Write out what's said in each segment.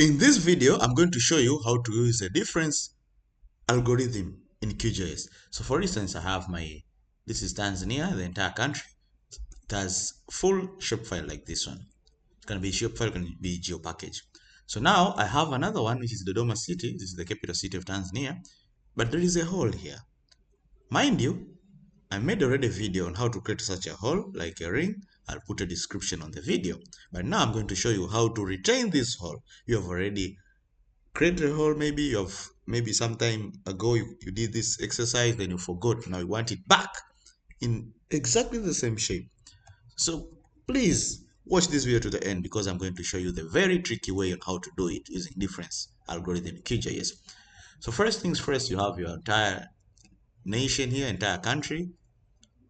In this video, I'm going to show you how to use a difference algorithm in QGIS. So for instance, this is Tanzania, the entire country. It has full shapefile like this one. It can be shapefile, can be geopackage. So now I have another one, which is Dodoma city. This is the capital city of Tanzania, but there is a hole here. Mind you, I made already a video on how to create such a hole, like a ring. I'll put a description on the video. But now I'm going to show you how to retain this hole. You have already created a hole, maybe some time ago you did this exercise, then you forgot. Now you want it back in exactly the same shape. So please watch this video to the end, because I'm going to show you the very tricky way on how to do it using difference algorithm in QGIS. So first things first, you have your entire nation here, entire country,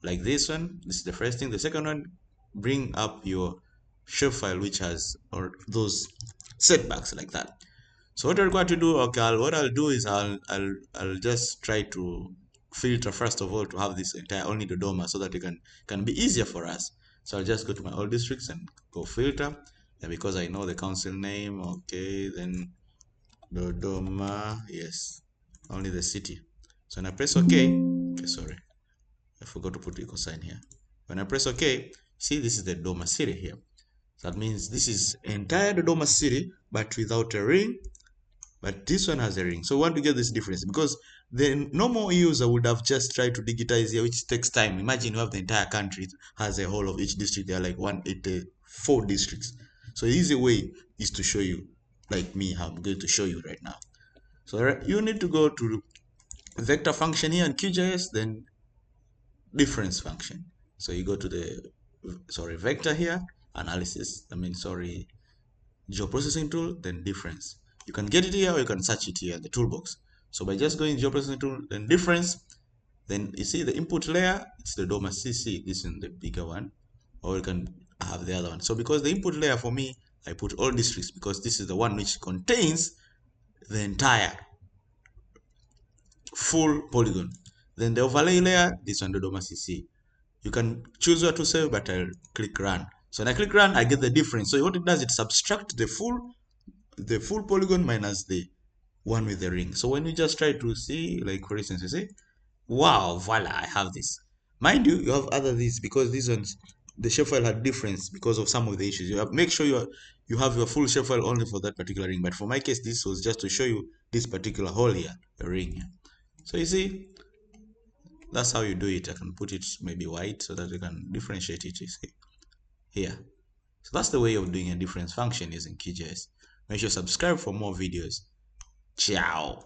like this one. This is the first thing. The second one, bring up your shapefile which has or those setbacks like that. So what we're going to do, okay, what I'll do is I'll just try to filter first of all to have this entire only Dodoma, so that it can be easier for us. So I'll just go to my all districts and go filter, and because I know the council name, okay, then Dodoma, yes, only the city. So when I press OK, okay, sorry, I forgot to put equal sign here. When I press OK, see, this is the Dodoma city here. So that means this is entire Dodoma city, but without a ring. But this one has a ring. So we want to get this difference, because the normal user would have just tried to digitize here, which takes time. Imagine you have the entire country, it has a whole of each district. There are like 184 districts. So the easy way is to show you, like me, how I'm going to show you right now. So you need to go to vector function here in QGIS, then difference function. So you go to the vector here, analysis, geoprocessing tool, then difference. You can get it here or you can search it here in the toolbox. So by just going geoprocessing tool, then difference, then you see the input layer, it's the Dodoma CC, this is the bigger one, or you can have the other one. So because the input layer for me, I put all districts, because this is the one which contains the entire full polygon. Then the overlay layer, this one, Dodoma CC. You can choose where to save, but I'll click run. So when I click run, I get the difference. So what it does, it subtracts the full polygon minus the one with the ring. So when you just try to see, like for instance, you say, wow, voila, I have this. Mind you, you have other these, because these ones, the shapefile had difference because of some of the issues. You have make sure you have your full shapefile only for that particular ring. But for my case, this was just to show you this particular hole here, the ring here. So you see, that's how you do it. I can put it maybe white so that you can differentiate it, you see, here. So that's the way of doing a difference function using QGIS. Make sure you subscribe for more videos. Ciao.